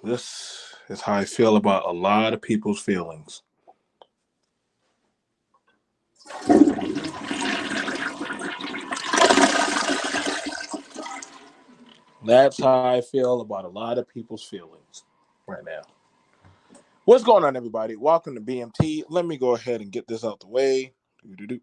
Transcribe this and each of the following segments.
This is how I feel about a lot of people's feelings. That's how I feel about a lot of people's feelings right now. What's going on, everybody? Welcome to BMT. Let me go ahead and get this out the way. Doo-doo-doo.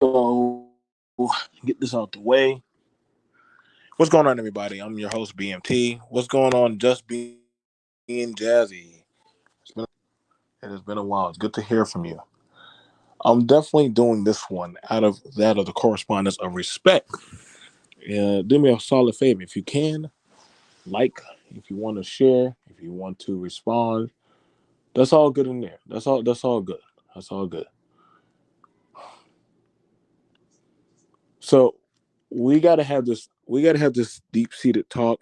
So, get this out the way. What's going on, everybody? I'm your host, BMT. What's going on, Just Being Jazzy? It's been, it has been a while. It's good to hear from you. I'm definitely doing this one out of that of the correspondence of respect. Do me a solid favor if you can, like, if you want to share, if you want to respond. That's all good in there. That's all good. That's all good. So we gotta have this deep seated talk.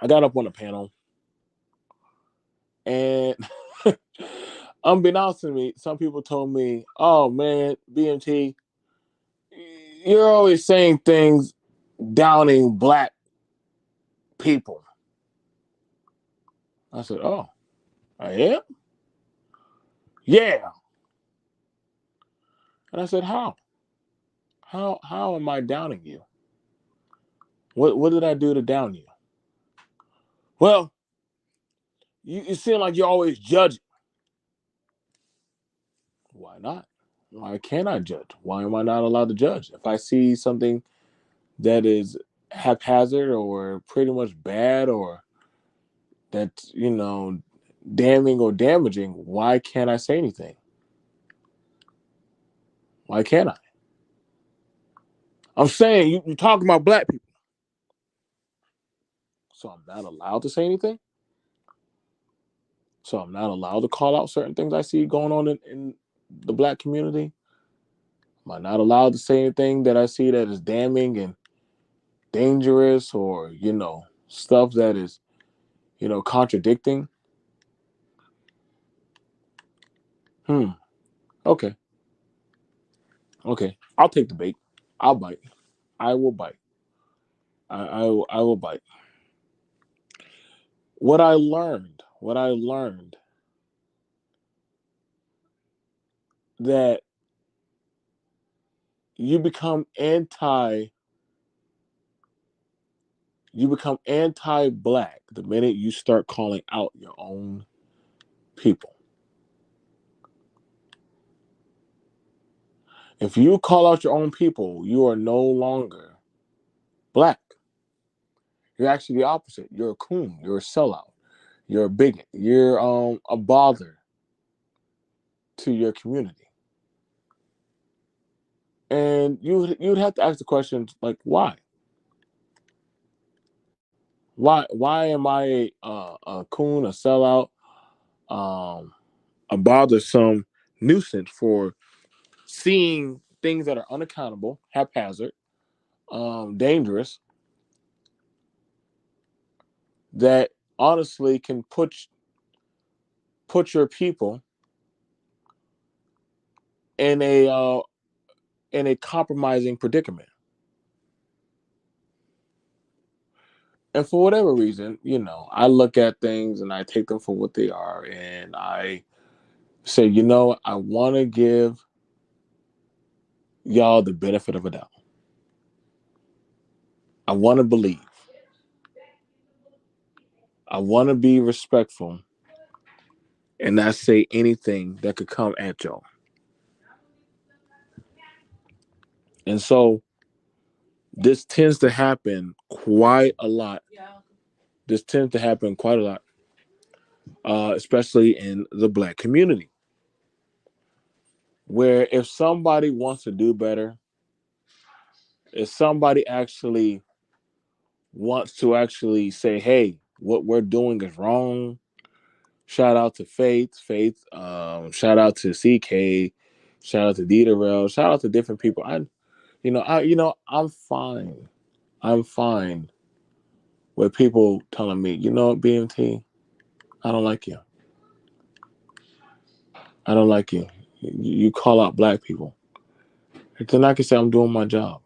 I got up on a panel and unbeknownst to me, some people told me, "Oh man, BMT, you're always saying things downing black people." I said, "Oh, I am? Yeah." And I said, "How? How am I downing you? What did I do to down you?" Well, you seem like you're always judging. Why not? Why can't I judge? Why am I not allowed to judge? If I see something that is haphazard or pretty much bad or that's, damning or damaging, why can't I say anything? Why can't I? I'm saying you're talking about black people. So I'm not allowed to say anything? So I'm not allowed to call out certain things I see going on in the black community? Am I not allowed to say anything that I see that is damning and dangerous or, stuff that is, contradicting? Hmm. Okay. Okay. I'll take the bait. I'll bite. I will bite. I will bite. What I learned that you become anti you become anti-black the minute you start calling out your own people. If you call out your own people, you are no longer black. You're actually the opposite. You're a coon. You're a sellout. You're a bigot. You're a bother to your community. And you'd have to ask the question like, why? Why am I a coon, a sellout, um, a bothersome nuisance for seeing things that are unaccountable, haphazard, dangerous, that honestly can put your people in a compromising predicament. And for whatever reason, I look at things and I take them for what they are, and I say, I want to give y'all the benefit of a doubt. I want to believe. I want to be respectful and not say anything that could come at y'all. And so this tends to happen quite a lot. This tends to happen quite a lot, especially in the black community, where if somebody wants to do better, if somebody actually wants to actually say, hey, what we're doing is wrong. Shout out to Faith. Shout out to CK. Shout out to Dieterell. Shout out to different people. I'm fine. I'm fine with people telling me, you know what, BMT, I don't like you. I don't like you. You call out black people. And then I can say I'm doing my job.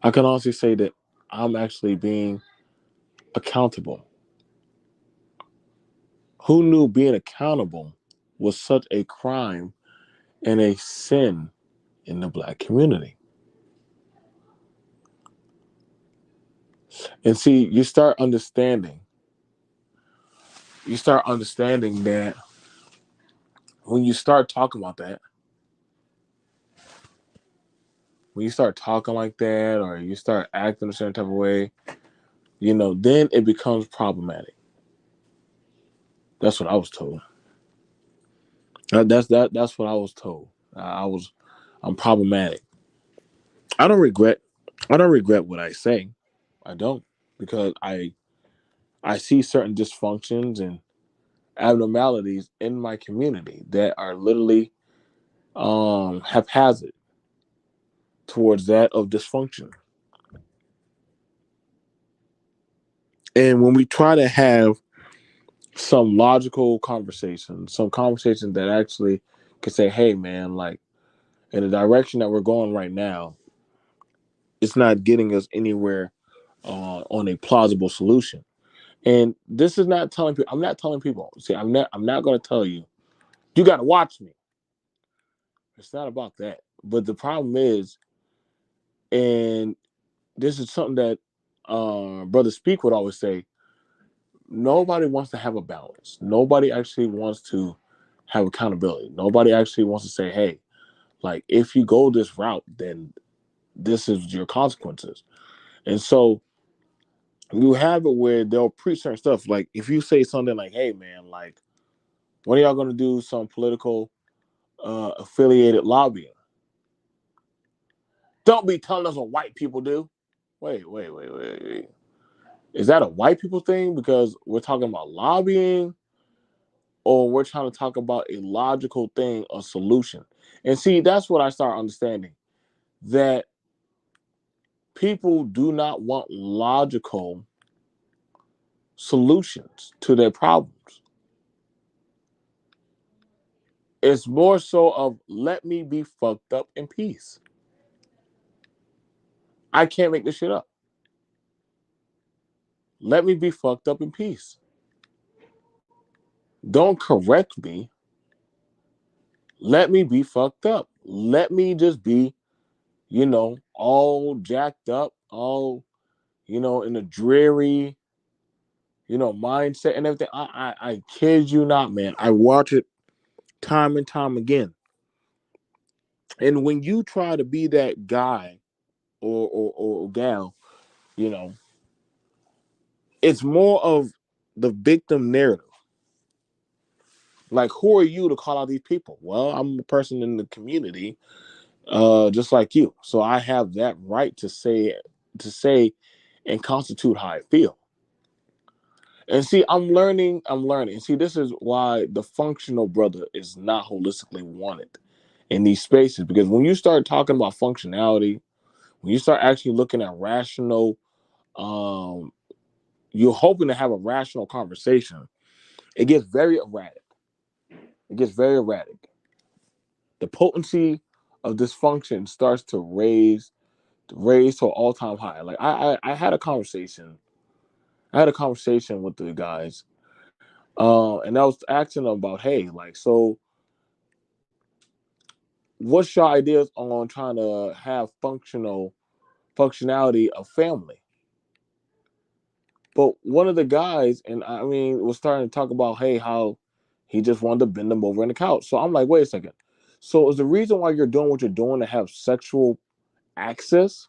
I can also say that I'm actually being accountable. Who knew being accountable was such a crime and a sin in the black community? And see, you start understanding that when you start talking about that, when you start talking like that, or you start acting a certain type of way, then it becomes problematic. That's what I was told. That's what I was told. I'm problematic. I don't regret. I don't regret what I say. I don't, because I see certain dysfunctions and abnormalities in my community that are literally haphazard towards that of dysfunction. And when we try to have some logical conversations, some conversations that actually can say, hey man, like in the direction that we're going right now, it's not getting us anywhere on a plausible solution. And this is not telling people. I'm not telling people. See, I'm not going to tell you. You got to watch me. It's not about that. But the problem is, and this is something that Brother Speak would always say. Nobody wants to have a balance. Nobody actually wants to have accountability. Nobody actually wants to say, hey, like if you go this route, then this is your consequences. And so you have it where they'll preach certain stuff. Like if you say something like, hey man, like when are y'all gonna do some political affiliated lobbying? Don't be telling us what white people do. Wait. Is that a white people thing because we're talking about lobbying, or we're trying to talk about a logical thing, a solution? And see, that's what I start understanding, that people do not want logical solutions to their problems. It's more so of let me be fucked up in peace. I can't make this shit up. Let me be fucked up in peace. Don't correct me. Let me be fucked up. Let me just be, all jacked up, all, in a dreary, mindset and everything. I kid you not, man. I watch it time and time again. And when you try to be that guy or gal, you know, it's more of the victim narrative. Like, who are you to call out these people? Well, I'm a person in the community, just like you. So I have that right to say and constitute how I feel. And see, I'm learning. See, this is why the functional brother is not holistically wanted in these spaces. Because when you start talking about functionality, when you start actually looking at rational, um, you're hoping to have a rational conversation, it gets very erratic. It gets very erratic. The potency of dysfunction starts to raise to an all time high. Like I had a conversation. I had a conversation with the guys, and I was asking them about, hey, like, so what's your ideas on trying to have functional functionality of family. But one of the guys, and I mean, was starting to talk about, hey, how he just wanted to bend them over in the couch. So I'm like, wait a second. So is the reason why you're doing what you're doing to have sexual access?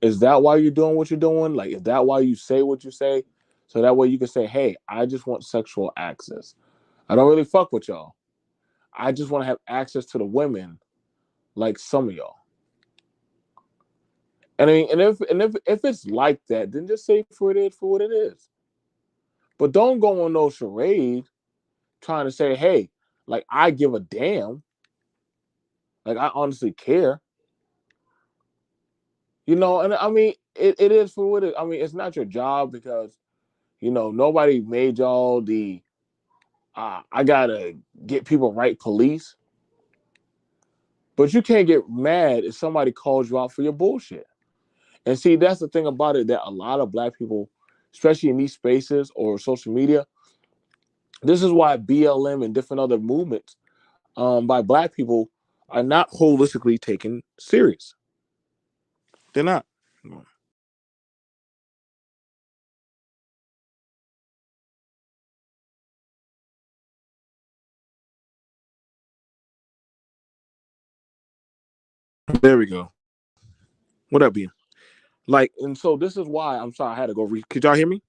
Is that why you're doing what you're doing? Like, is that why you say what you say? So that way you can say, hey, I just want sexual access. I don't really fuck with y'all. I just want to have access to the women like some of y'all. And I mean, and if it's like that, then just say for it is for what it is. But don't go on no charade trying to say, hey, like I give a damn. Like I honestly care. And I mean it is for what it I mean, it's not your job because nobody made y'all the I gotta get people right police. But you can't get mad if somebody calls you out for your bullshit. And see, that's the thing about it that a lot of black people, especially in these spaces or social media, this is why BLM and different other movements by black people are not holistically taken serious. They're not. There we go. What up, B? Like, and so this is why I'm sorry I had to go read. Could y'all hear me?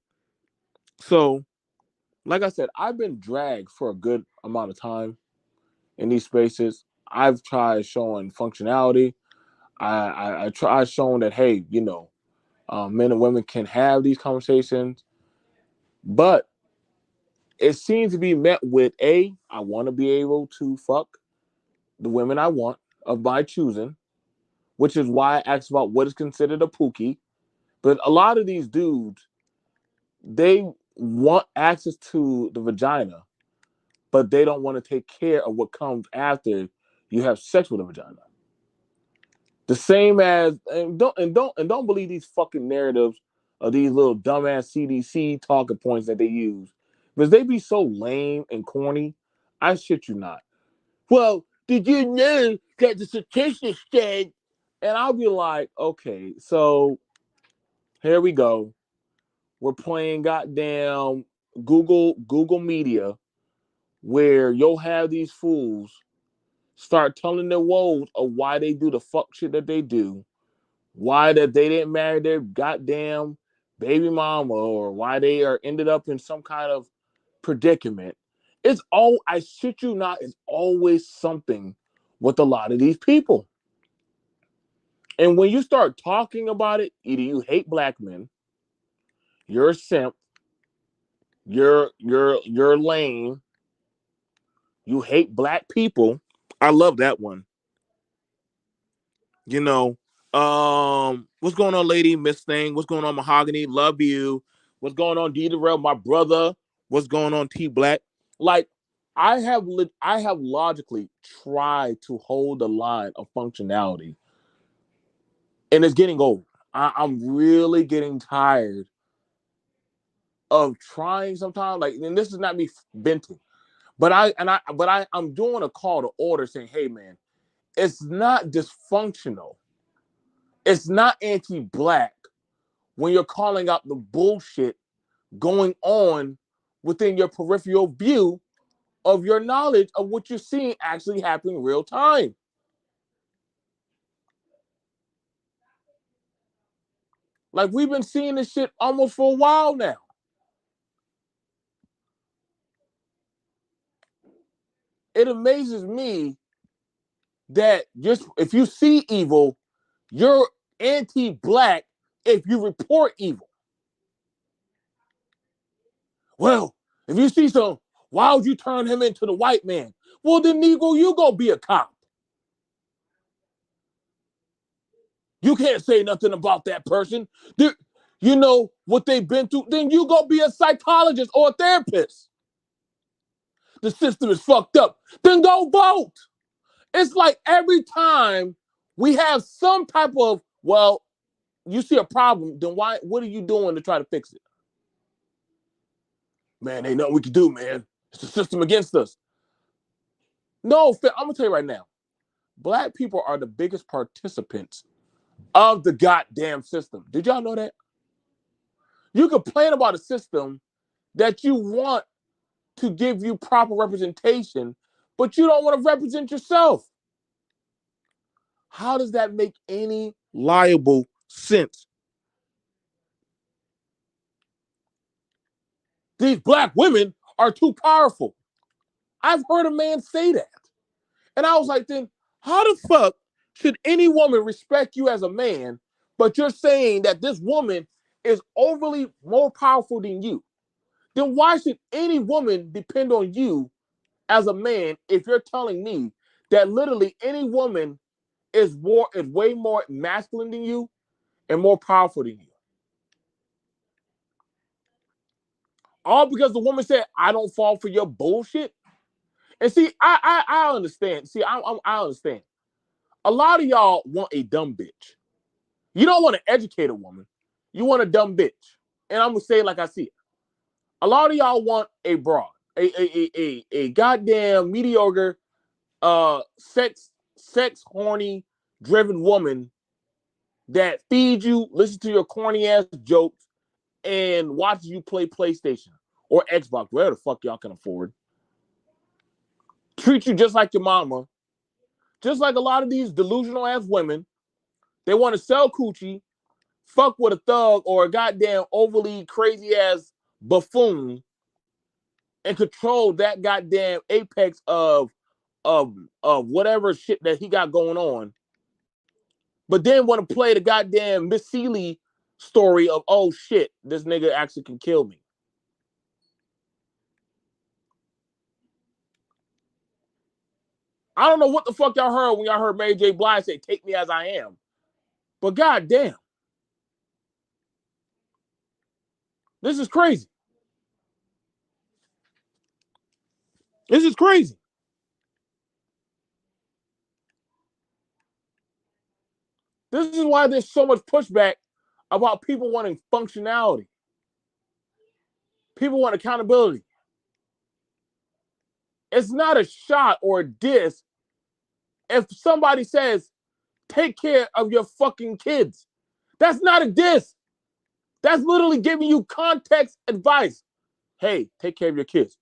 So, like I said, I've been dragged for a good amount of time in these spaces. I've tried showing functionality. I tried showing that hey, men and women can have these conversations, but it seems to be met with I want to be able to fuck the women I want of my choosing, which is why I asked about what is considered a pookie. But a lot of these dudes, they want access to the vagina, but they don't want to take care of what comes after you have sex with a vagina. The same as and don't believe these fucking narratives of these little dumbass CDC talking points that they use because they be so lame and corny. I shit you not. Well, did you know that the statistics said? And I'll be like, okay, so here we go. We're playing goddamn Google Media, where you'll have these fools start telling their woes of why they do the fuck shit that they do, why that they didn't marry their goddamn baby mama, or why they are ended up in some kind of predicament. It's all I shit you not, it's always something with a lot of these people. And when you start talking about it, either you hate black men, you're a simp, you're lame, you hate black people. I love that one. You know, what's going on, lady? Miss Thing, what's going on, Mahogany? Love you. What's going on, D Darrell, my brother? What's going on, T Black? Like, I have logically tried to hold the line of functionality, and it's getting old. I'm really getting tired of trying sometimes. Like, and this is not me venting, but I'm doing a call to order saying, hey man, it's not dysfunctional. It's not anti-black when you're calling out the bullshit going on within your peripheral view of your knowledge of what you're seeing actually happening real time. Like we've been seeing this shit almost for a while now. It amazes me that just if you see evil, you're anti-black if you report evil. Well, if you see some, why would you turn him into the white man? Well, then Negro, you go be a cop. You can't say nothing about that person. You know what they've been through. Then you go be a psychologist or a therapist. The system is fucked up. Then go vote. It's like every time we have some type of, well, you see a problem, then why? What are you doing to try to fix it? Man, ain't nothing we can do, man. It's the system against us. No, I'm gonna tell you right now. Black people are the biggest participants of the goddamn system. Did y'all know that? You complain about a system that you want to give you proper representation, but you don't want to represent yourself. How does that make any liable sense? These black women are too powerful. I've heard a man say that. And I was like, then how the fuck should any woman respect you as a man, but you're saying that this woman is overly more powerful than you? Then why should any woman depend on you as a man if you're telling me that literally any woman is way more masculine than you and more powerful than you? All because the woman said, I don't fall for your bullshit. And see, I understand. See, I understand. A lot of y'all want a dumb bitch. You don't want to educate a woman. You want a dumb bitch. And I'm gonna say it like I see it. A lot of y'all want a broad, a goddamn mediocre, sex horny driven woman that feeds you, listens to your corny ass jokes, and watches you play PlayStation or Xbox, whatever the fuck y'all can afford. Treat you just like your mama. Just like a lot of these delusional ass women, they want to sell coochie, fuck with a thug or a goddamn overly crazy ass buffoon, and control that goddamn apex of whatever shit that he got going on. But then want to play the goddamn Miss Seeley story of, oh shit, this nigga actually can kill me. I don't know what the fuck y'all heard when y'all heard Mary J. Blige say, take me as I am. But goddamn. This is crazy. This is crazy. This is why there's so much pushback about people wanting functionality. People want accountability. It's not a shot or a diss if somebody says, take care of your fucking kids. That's not a diss. That's literally giving you context advice. Hey, take care of your kids.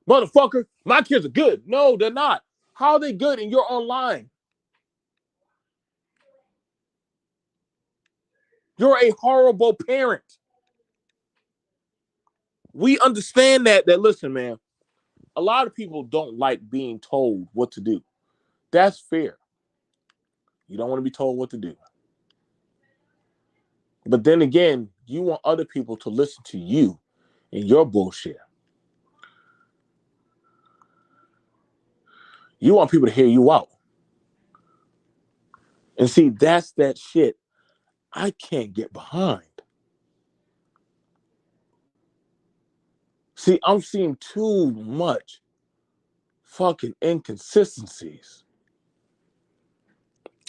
Motherfucker, my kids are good. No, they're not. How are they good and you're online? You're a horrible parent. We understand that listen, man, a lot of people don't like being told what to do. That's fair. You don't want to be told what to do. But then again, you want other people to listen to you and your bullshit. You want people to hear you out. And see, that's that shit I can't get behind. See, I'm seeing too much fucking inconsistencies.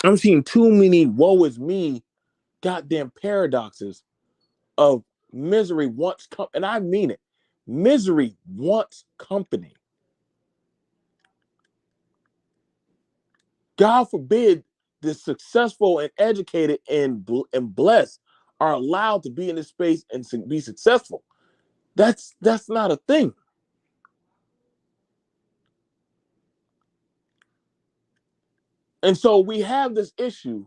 I'm seeing too many woe is me goddamn paradoxes of misery wants and I mean it. Misery wants company. God forbid the successful and educated and blessed are allowed to be in this space and be successful. That's not a thing. And so we have this issue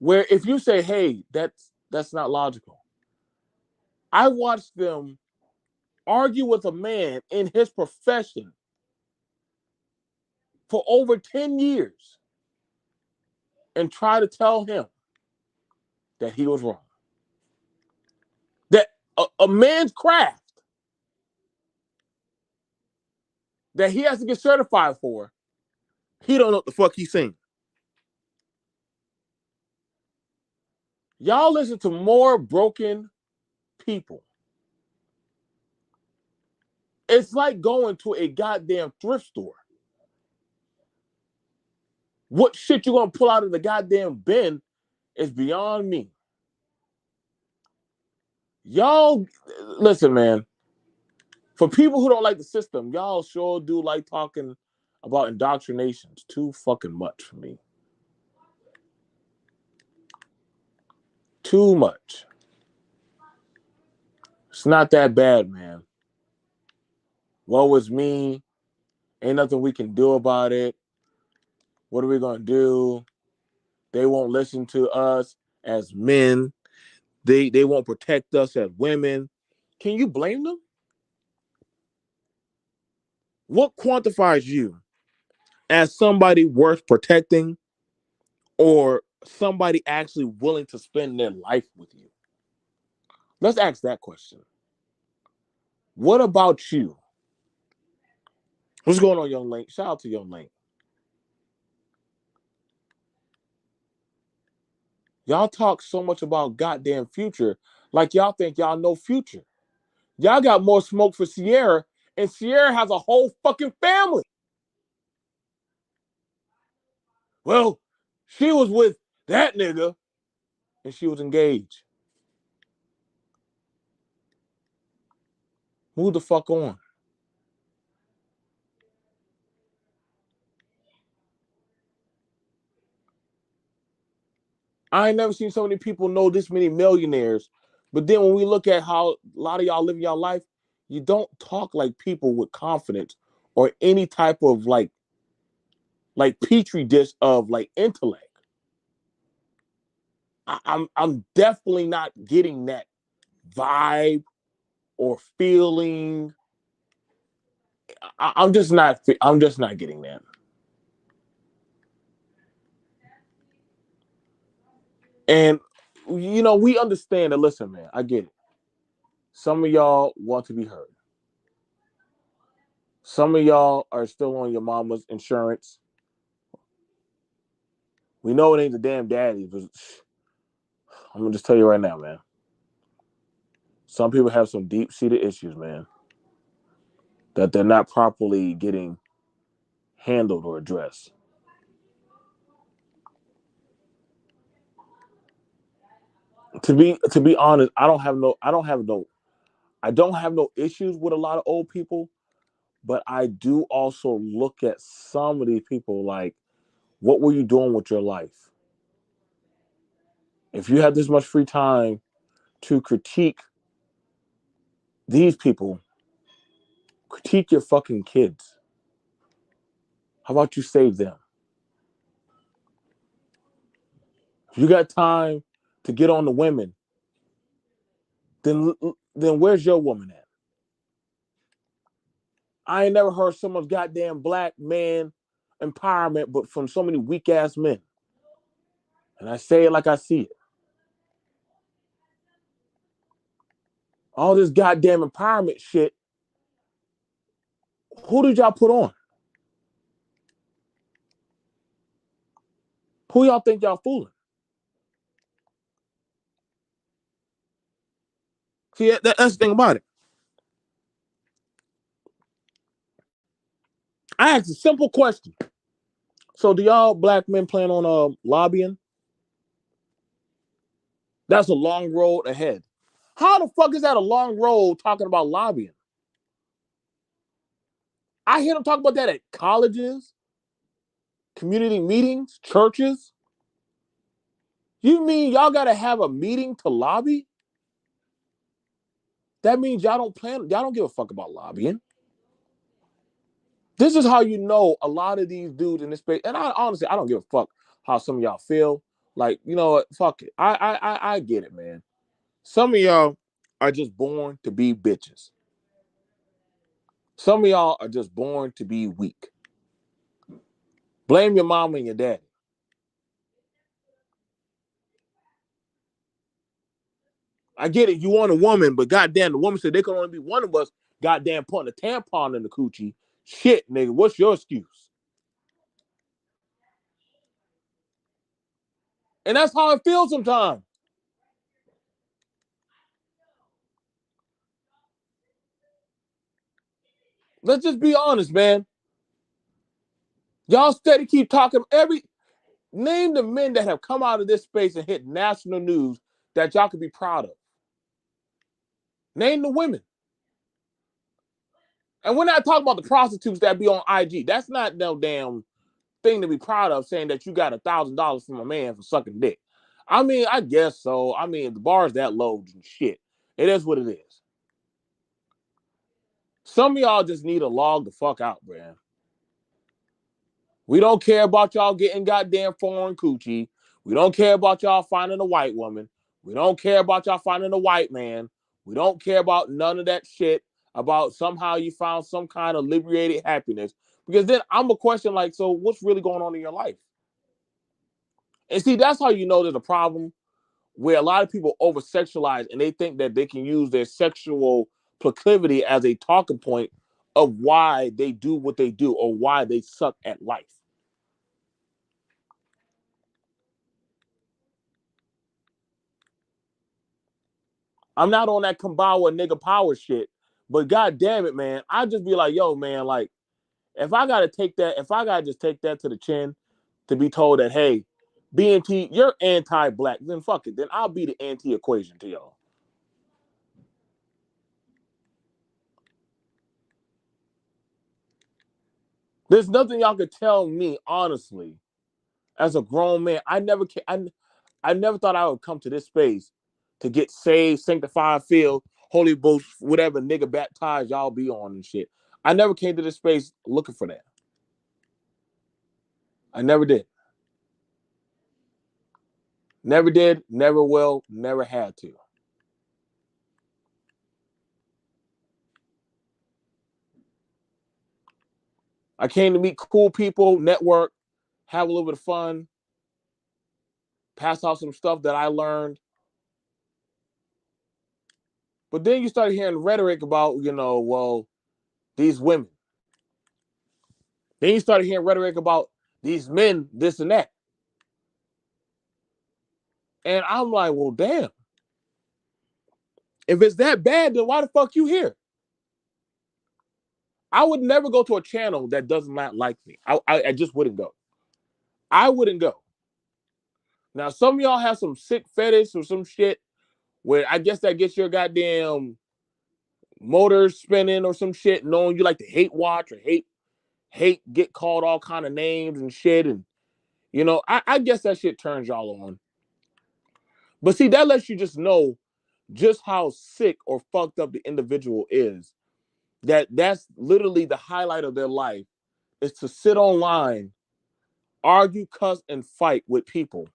where if you say, hey, that's not logical. I watched them argue with a man in his profession for over 10 years and try to tell him that he was wrong. That a man's craft that he has to get certified for, he don't know what the fuck he's saying. Y'all listen to more broken people. It's like going to a goddamn thrift store. What shit you gonna pull out of the goddamn bin is beyond me. Y'all, listen, man. For people who don't like the system, y'all sure do like talking about indoctrinations too fucking much for me. Too much. It's not that bad, man. Woe is me. Ain't nothing we can do about it. What are we going to do? They won't listen to us as men. They won't protect us as women. Can you blame them? What quantifies you as somebody worth protecting or somebody actually willing to spend their life with you? Let's ask that question. What about you? What's going on, Young Link? Shout out to Young Link. Y'all talk so much about goddamn Future, like y'all think y'all know Future. Y'all got more smoke for Sierra, and Sierra has a whole fucking family. Well, she was with that nigga, and she was engaged. Move the fuck on. I ain't never seen so many people know this many millionaires. But then when we look at how a lot of y'all live your life, you don't talk like people with confidence or any type of like petri dish of like intellect. I'm definitely not getting that vibe or feeling. I'm just not getting that. And we understand that. Listen, man, I get it. Some of y'all want to be heard. Some of y'all are still on your mama's insurance. We know it ain't the damn daddy, but I'm gonna just tell you right now, man. Some people have some deep seated issues, man, that they're not properly getting handled or addressed. To be honest, I don't have no issues with a lot of old people, but I do also look at some of these people like, what were you doing with your life? If you had this much free time to critique these people, critique your fucking kids. How about you save them? If you got time to get on the women, then where's your woman at? I ain't never heard so much goddamn black man empowerment, but from so many weak ass men. And I say it like I see it. All this goddamn empowerment shit. Who did y'all put on? Who y'all think y'all fooling? See, that's the thing about it. I asked a simple question. So, do y'all black men plan on lobbying? That's a long road ahead. How the fuck is that a long road talking about lobbying? I hear them talk about that at colleges, community meetings, churches. You mean y'all got to have a meeting to lobby? That means y'all don't give a fuck about lobbying. This is how you know a lot of these dudes in this space, and I don't give a fuck how some of y'all feel. Like, you know what? Fuck it. I get it, man. Some of y'all are just born to be bitches. Some of y'all are just born to be weak. Blame your mom and your daddy. I get it. You want a woman, but goddamn, the woman said they can only be one of us. Goddamn, putting a tampon in the coochie. Shit, nigga. What's your excuse? And that's how it feels sometimes. Let's just be honest, man. Y'all steady keep talking. Name the men that have come out of this space and hit national news that y'all could be proud of. Name the women. And we're not talking about the prostitutes that be on IG. That's not no damn thing to be proud of, saying that you got $1,000 from a man for sucking dick. I mean, I guess so. I mean, the bar is that low and shit. It is what it is. Some of y'all just need to log the fuck out, man. We don't care about y'all getting goddamn foreign coochie. We don't care about y'all finding a white woman. We don't care about y'all finding a white man. We don't care about none of that shit about somehow you found some kind of liberated happiness. Because then I'm a question like, so what's really going on in your life? And see, that's how you know there's a problem where a lot of people over sexualize and they think that they can use their sexual proclivity as a talking point of why they do what they do or why they suck at life. I'm not on that Kambawa nigga power shit, but god damn it, man, I just be like, yo, man, like if I gotta take that, if I gotta just take that to the chin to be told that, hey, BNT, you're anti-black, then fuck it, then I'll be the anti-equation to y'all. There's nothing y'all could tell me honestly as a grown man. I never thought I would come to this space to get saved, sanctified, filled, Holy Ghost, whatever nigga baptized y'all be on and shit. I never came to this space looking for that. I never did. Never did, never will, never had to. I came to meet cool people, network, have a little bit of fun, pass out some stuff that I learned. But then you start hearing rhetoric about, well, these women. Then you started hearing rhetoric about these men, this and that. And I'm like, well, damn. If it's that bad, then why the fuck you here? I would never go to a channel that does not like me. I just wouldn't go. I wouldn't go. Now, some of y'all have some sick fetish or some shit where I guess that gets your goddamn motor spinning or some shit, knowing you like to hate watch or hate get called all kind of names and shit. And I guess that shit turns y'all on. But see, that lets you just know just how sick or fucked up the individual is. That's literally the highlight of their life is to sit online, argue, cuss, and fight with people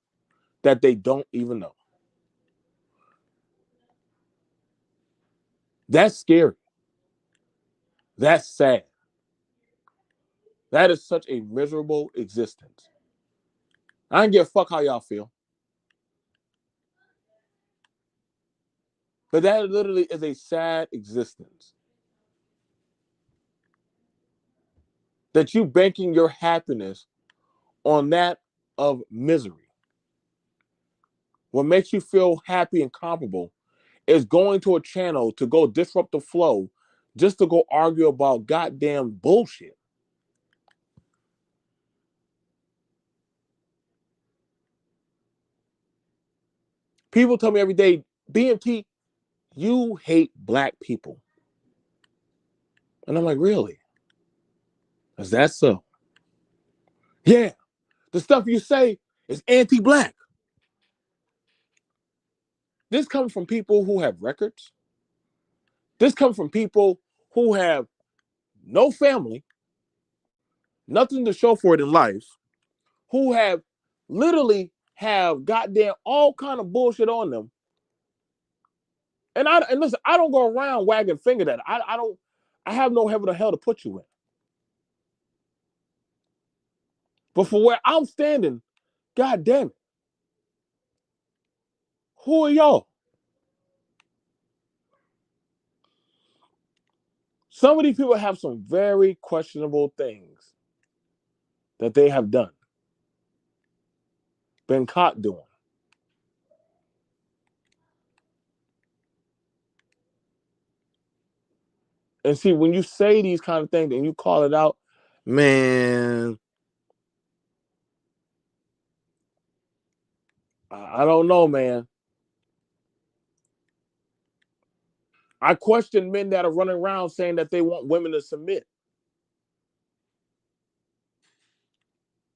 that they don't even know. That's scary. That's sad. That is such a miserable existence. I don't give a fuck how y'all feel. But that literally is a sad existence. That you banking your happiness on that of misery. What makes you feel happy and comparable is going to a channel to go disrupt the flow just to go argue about goddamn bullshit. People tell me every day, BMT, you hate black people. And I'm like, really? Is that so? Yeah, the stuff you say is anti-black. This comes from people who have records. This comes from people who have no family, nothing to show for it in life, who have literally have goddamn all kind of bullshit on them. And listen, I don't go around wagging finger at it. I don't. I have no heaven or hell to put you in. But for where I'm standing, god damn it, who are y'all? Some of these people have some very questionable things that they have done, been caught doing. And see, when you say these kind of things and you call it out, man, I don't know, man. I question men that are running around saying that they want women to submit.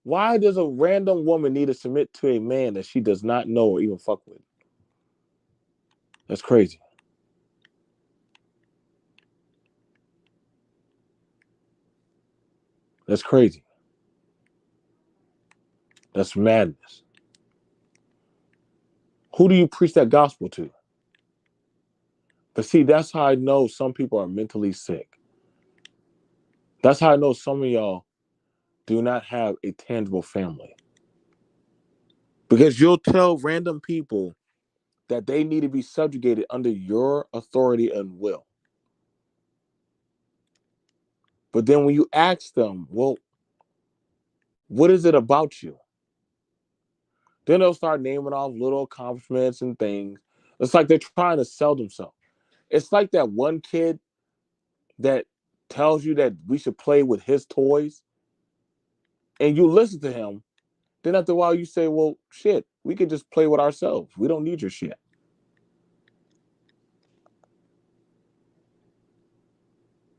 Why does a random woman need to submit to a man that she does not know or even fuck with? That's crazy. That's crazy. That's madness. Who do you preach that gospel to? But see, that's how I know some people are mentally sick. That's how I know some of y'all do not have a tangible family. Because you'll tell random people that they need to be subjugated under your authority and will. But then when you ask them, well, what is it about you? Then they'll start naming off little accomplishments and things. It's like they're trying to sell themselves. It's like that one kid that tells you that we should play with his toys and you listen to him. Then after a while you say, well, shit, we could just play with ourselves. We don't need your shit.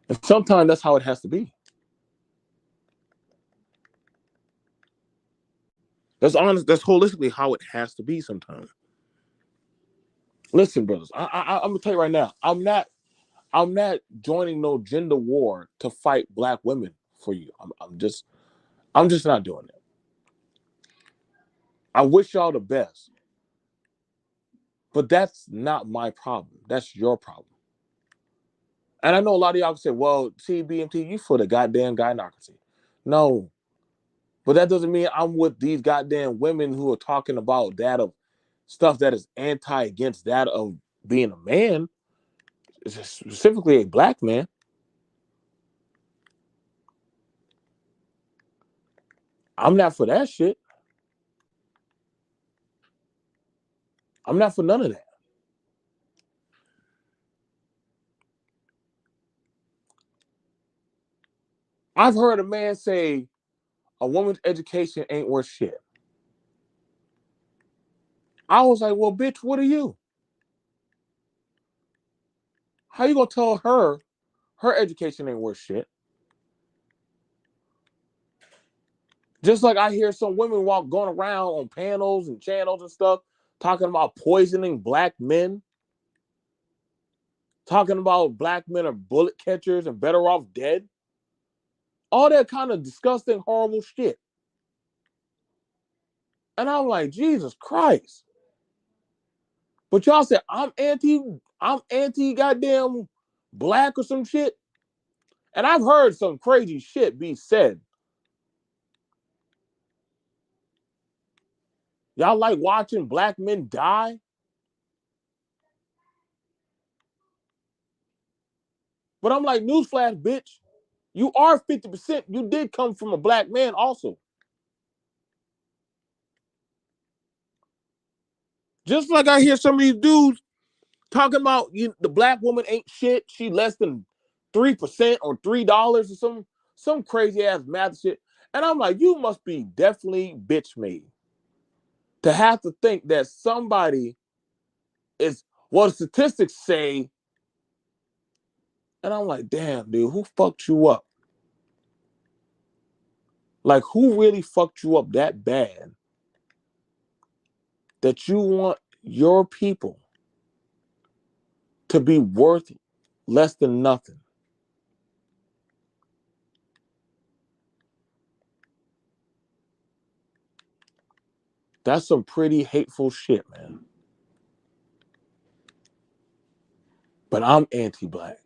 And sometimes that's how it has to be. That's honest. That's holistically how it has to be sometimes. Listen, brothers, I'm gonna tell you right now, I'm not joining no gender war to fight black women for you. I'm just not doing it. I wish y'all the best, but that's not my problem. That's your problem. And I know a lot of y'all can say, well, see, BMT, you for the goddamn gynocracy. No, but that doesn't mean I'm with these goddamn women who are talking about that of stuff that is anti against that of being a man, specifically a black man. I'm not for that shit. I'm not for none of that. I've heard a man say a woman's education ain't worth shit. I was like, well, bitch, what are you? How you gonna tell her education ain't worth shit? Just like I hear some women walk going around on panels and channels and stuff talking about poisoning black men, talking about black men are bullet catchers and better off dead. All that kind of disgusting, horrible shit. And I'm like, Jesus Christ. But y'all said I'm anti goddamn black or some shit. And I've heard some crazy shit be said. Y'all like watching black men die? But I'm like, newsflash, bitch. You are 50%. You did come from a black man also. Just like I hear some of these dudes talking about the black woman ain't shit. She less than 3% or $3 or some crazy ass math shit. And I'm like, you must be definitely bitch made to have to think that somebody is what statistics say. And I'm like, damn, dude, who fucked you up? Like, who really fucked you up that bad that you want your people to be worth less than nothing? That's some pretty hateful shit, man. But I'm anti-black.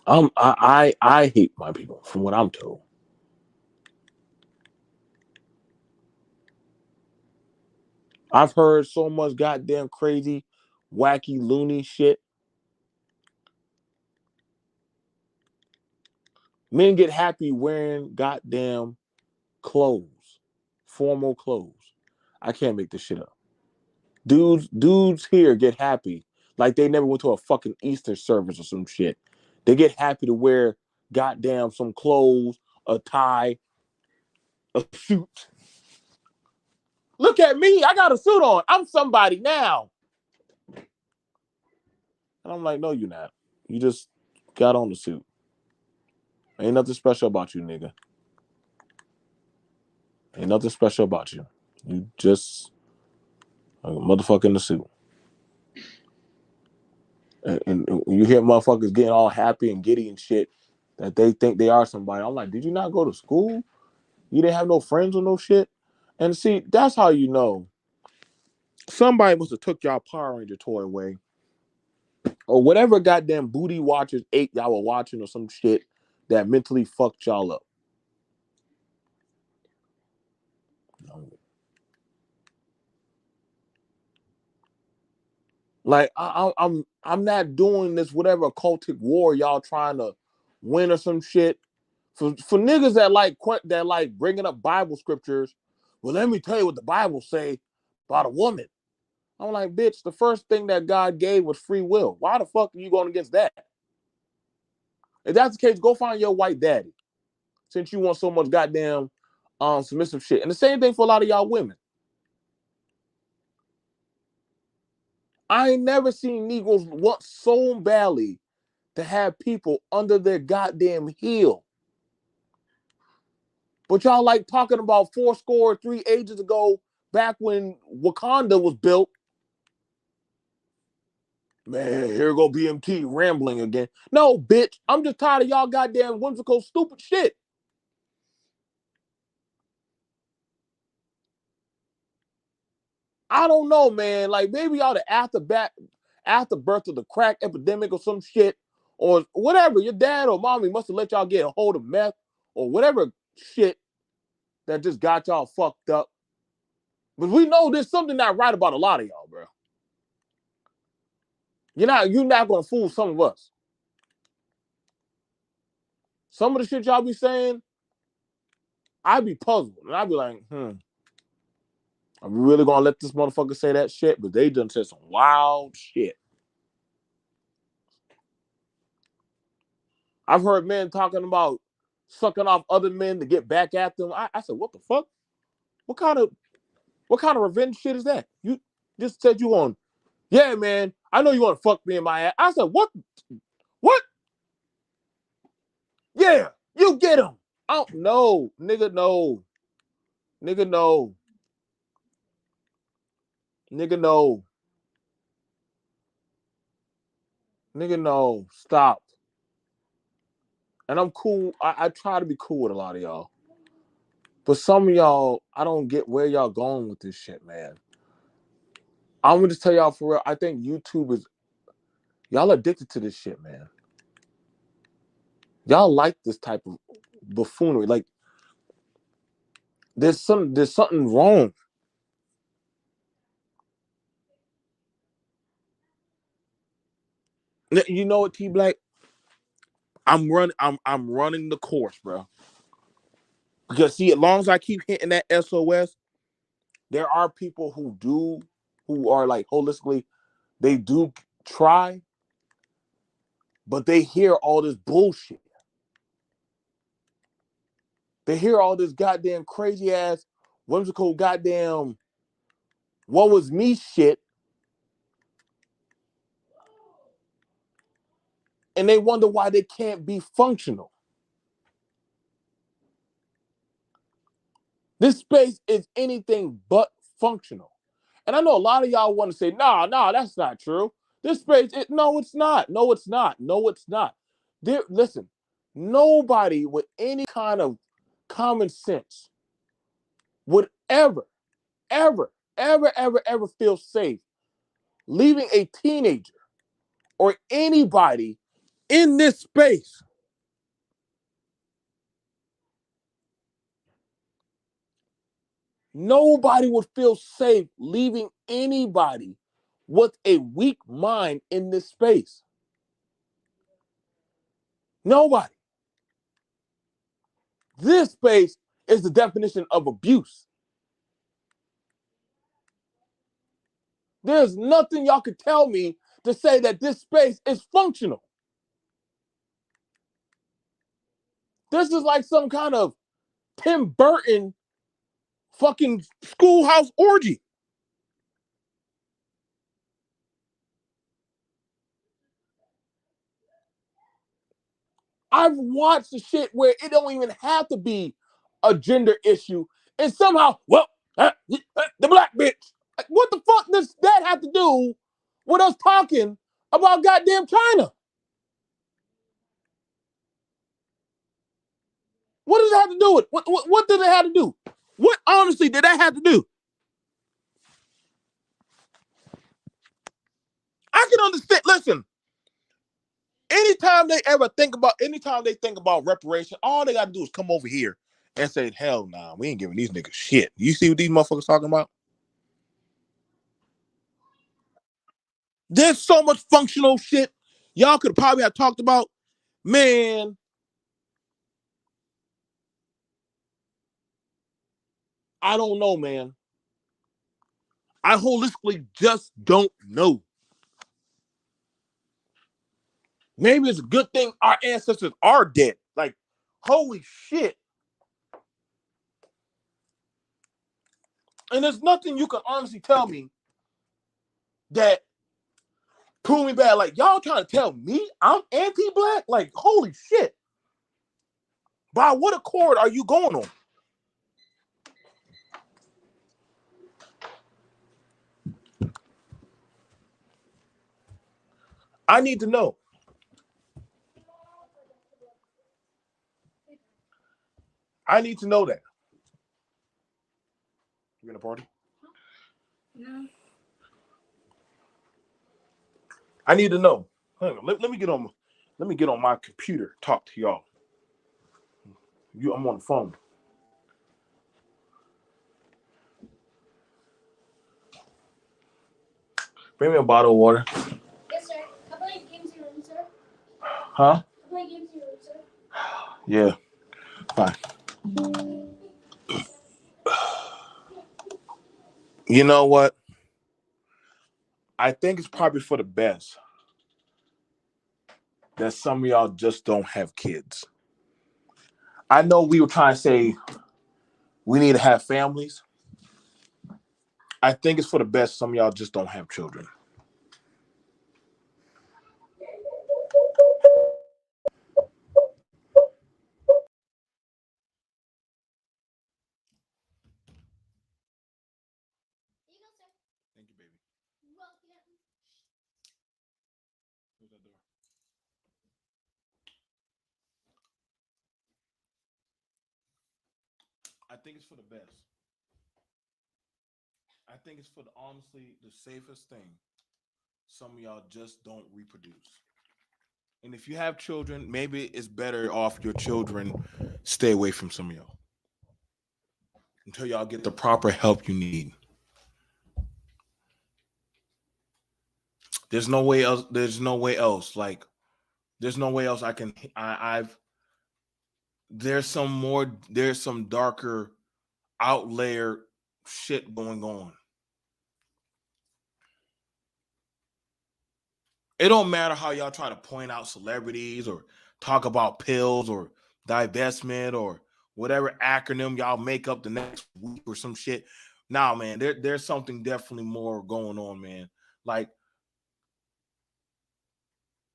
I hate my people from what I'm told. I've heard so much goddamn crazy, wacky, loony shit. Men get happy wearing goddamn clothes, formal clothes. I can't make this shit up. Dudes here get happy like they never went to a fucking Easter service or some shit. They get happy to wear goddamn some clothes, a tie, a suit. Look at me, I got a suit on. I'm somebody now. And I'm like, no, you're not. You just got on the suit. Ain't nothing special about you, nigga. Ain't nothing special about you. You just a motherfucker in the suit. And you hear motherfuckers getting all happy and giddy and shit that they think they are somebody. I'm like, did you not go to school? You didn't have no friends or no shit? And see, that's how you know somebody must have took y'all Power Ranger toy away. Or whatever goddamn booty watchers ate y'all were watching or some shit that mentally fucked y'all up. Like I'm not doing this whatever cultic war y'all trying to win or some shit. For niggas that like bringing up Bible scriptures, well, let me tell you what the Bible say about a woman. I'm like, bitch, the first thing that God gave was free will. Why the fuck are you going against that? If that's the case, go find your white daddy. Since you want so much goddamn submissive shit. And the same thing for a lot of y'all women. I ain't never seen Negroes want so badly to have people under their goddamn heel. But y'all like talking about 3 ages ago, back when Wakanda was built. Man, here go BMT rambling again. No, bitch, I'm just tired of y'all goddamn whimsical, stupid shit. I don't know, man. Like maybe y'all the afterbirth of the crack epidemic or some shit, or whatever. Your dad or mommy must have let y'all get a hold of meth or whatever shit that just got y'all fucked up. But we know there's something not right about a lot of y'all, bro. You're not gonna fool some of us. Some of the shit y'all be saying, I'd be puzzled. And I'd be like, I'm really gonna let this motherfucker say that shit? But they done said some wild shit. I've heard men talking about sucking off other men to get back at them. I said, what the fuck? What kind of revenge shit is that? You just said you on, yeah, man. I know you want to fuck me in my ass. I said, what? What? Yeah, you get him. Oh no, nigga, no, nigga, no, nigga, no, nigga, no. Stop. And I'm cool. I try to be cool with a lot of y'all, but some of y'all, I don't get where y'all going with this shit, man. I'm gonna just tell y'all for real. I think YouTube is y'all addicted to this shit, man. Y'all like this type of buffoonery. Like there's something wrong. You know what, T Black? I'm running the course, bro. Because see, as long as I keep hitting that SOS, there are people who are like holistically, they do try, but they hear all this bullshit. They hear all this goddamn crazy ass, whimsical goddamn what was me shit, and they wonder why they can't be functional. This space is anything but functional. And I know a lot of y'all want to say, nah, that's not true. This space, no, it's not. No, it's not. No, it's not. Listen, nobody with any kind of common sense would ever feel safe leaving a teenager or anybody in this space. Nobody would feel safe leaving anybody with a weak mind in this space. Nobody. This space is the definition of abuse. There's nothing y'all could tell me to say that this space is functional. This is like some kind of Tim Burton fucking schoolhouse orgy. I've watched the shit where it don't even have to be a gender issue. And somehow, well, the black bitch. Like, what the fuck does that have to do with us talking about goddamn China? What does it have to do with? What does it have to do? What honestly did that have to do? I can understand. Listen, anytime they think about reparation, all they got to do is come over here and say, "Hell nah, we ain't giving these niggas shit." You see what these motherfuckers talking about? There's so much functional shit y'all could probably have talked about. Man, I don't know, man. I holistically just don't know. Maybe it's a good thing our ancestors are dead. Like, holy shit. And there's nothing you can honestly tell me that prove me bad. Like, y'all trying to tell me I'm anti-black? Like, holy shit. By what accord are you going on? I need to know. I need to know that. You in a party? No. I need to know. Hang on. Let me get on my computer. Talk to y'all. I'm on the phone. Bring me a bottle of water. Yes, sir. How many games you room, sir? Huh? How many games you room, sir? Yeah. Fine. You know what? I think it's probably for the best that some of y'all just don't have kids. I know we were trying to say we need to have families. I think it's for the best some of y'all just don't have children. Here you go, sir. Thank you, baby. Welcome. Close that door. I think it's for the best. I think it's for honestly the safest thing. Some of y'all just don't reproduce. And if you have children, maybe it's better off your children stay away from some of y'all until y'all get the proper help you need. There's no way else. There's no way else. Like, there's no way else I can. I've. There's some darker outlayer shit going on. It don't matter how y'all try to point out celebrities or talk about pills or divestment or whatever acronym y'all make up the next week or some shit. Nah, man, there's something definitely more going on, man. Like,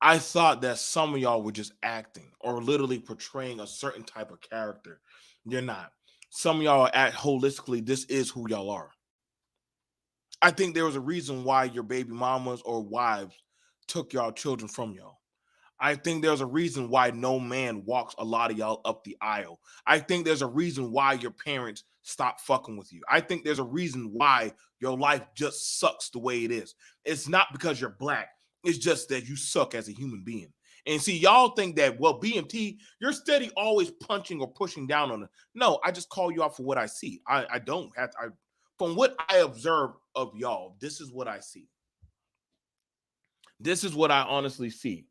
I thought that some of y'all were just acting or literally portraying a certain type of character. You're not. Some of y'all are act holistically. This is who y'all are. I think there was a reason why your baby mamas or wives took y'all children from y'all. I think there's a reason why no man walks a lot of y'all up the aisle. I think there's a reason why your parents stop fucking with you. I think there's a reason why your life just sucks the way it is. It's not because you're black. It's just that you suck as a human being. And see, y'all think that, well, BMT, you're steady always punching or pushing down on it. No, I just call you out for what I see. I don't have to. From what I observe of y'all, this is what I see. This is what I honestly see.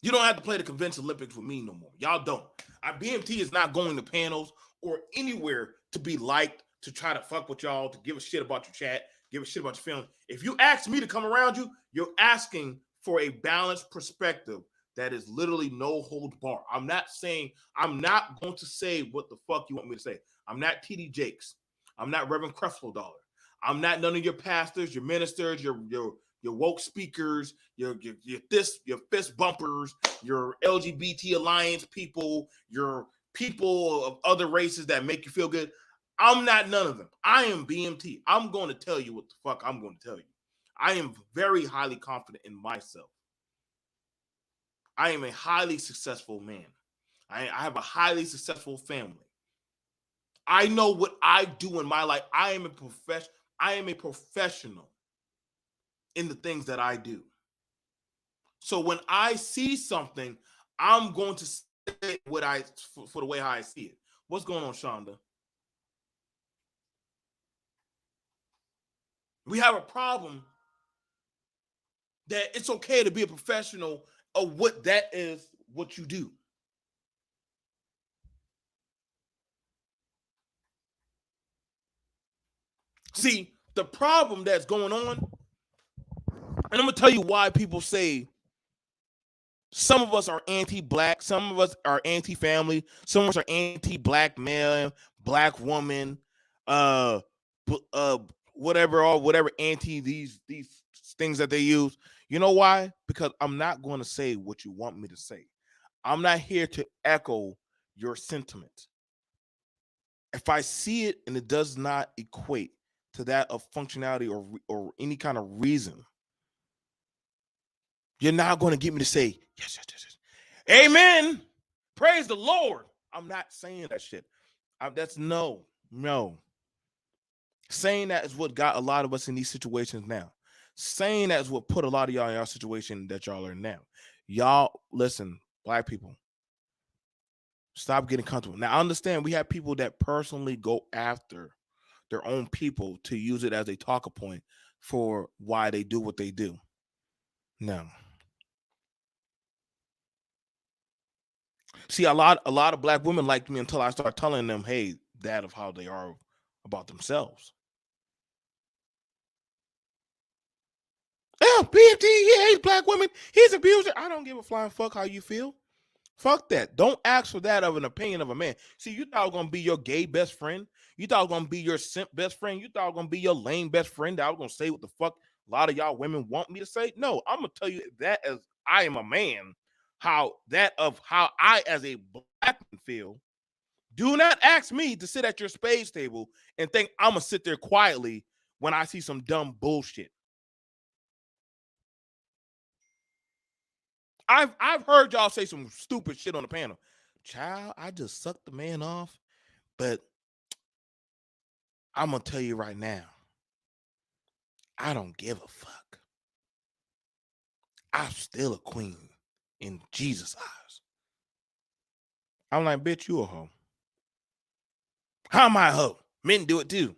You don't have to play the convention Olympics with me no more. Y'all don't. BMT is not going to panels or anywhere to be liked, to try to fuck with y'all, to give a shit about your chat, give a shit about your feelings. If you ask me to come around you, you're asking for a balanced perspective that is literally no hold bar. I'm not going to say what the fuck you want me to say. I'm not TD Jakes. I'm not Reverend Creflo Dollar. I'm not none of your pastors, your ministers, your your woke speakers, your fist bumpers, your LGBT alliance people, your people of other races that make you feel good. I'm not none of them. I am BMT. I'm going to tell you what the fuck I'm going to tell you. I am very highly confident in myself. I am a highly successful man. I have a highly successful family. I know what I do in my life. I am a professional in the things that I do. So when I see something, I'm going to say what for the way how I see it. What's going on, Shonda? We have a problem that it's okay to be a professional of what that is, what you do. See, the problem that's going on, and I'm gonna tell you why people say some of us are anti-black, some of us are anti-family, some of us are anti-black man, black woman, uh, whatever, or whatever anti these things that they use. You know why? Because I'm not going to say what you want me to say. I'm not here to echo your sentiment. If I see it and it does not equate to that of functionality or any kind of reason, you're not going to get me to say yes, yes, yes, yes. Amen. Praise the Lord. I'm not saying that shit. That's no. Saying that is what got a lot of us in these situations now. Saying that is what put a lot of y'all in y'all situation that y'all are in now. Y'all, listen, black people, stop getting comfortable. Now, I understand we have people that personally go after their own people to use it as a talking point for why they do what they do. No. See, a lot of black women liked me until I start telling them, hey, that of how they are about themselves. Oh, BFT, he hates black women. He's abuser. I don't give a flying fuck how you feel. Fuck that. Don't ask for that of an opinion of a man. See, you thought it was gonna be your gay best friend. You thought it was gonna be your simp best friend. You thought it was gonna be your lame best friend that I was gonna say what the fuck a lot of y'all women want me to say. No, I'm gonna tell you that as I am a man, how I as a black man feel. Do not ask me to sit at your spades table and think I'm gonna sit there quietly when I see some dumb bullshit. I've heard y'all say some stupid shit on the panel. Child, I just sucked the man off, but I'm gonna tell you right now, I don't give a fuck. I'm still a queen in Jesus' eyes. I'm like, bitch, you a hoe. How am I a hoe? Men do it too.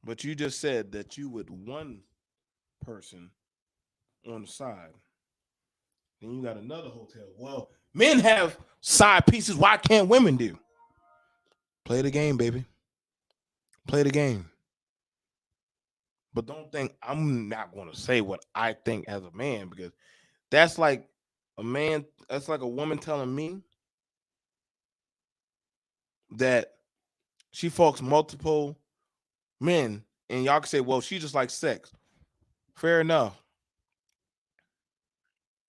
But you just said that you would one person on the side. Then you got another hotel. Well, men have side pieces. Why can't women do? Play the game, baby. Play the game. But don't think I'm not going to say what I think as a man because that's like that's like a woman telling me that she fucks multiple men, and y'all can say, well, she just likes sex. Fair enough.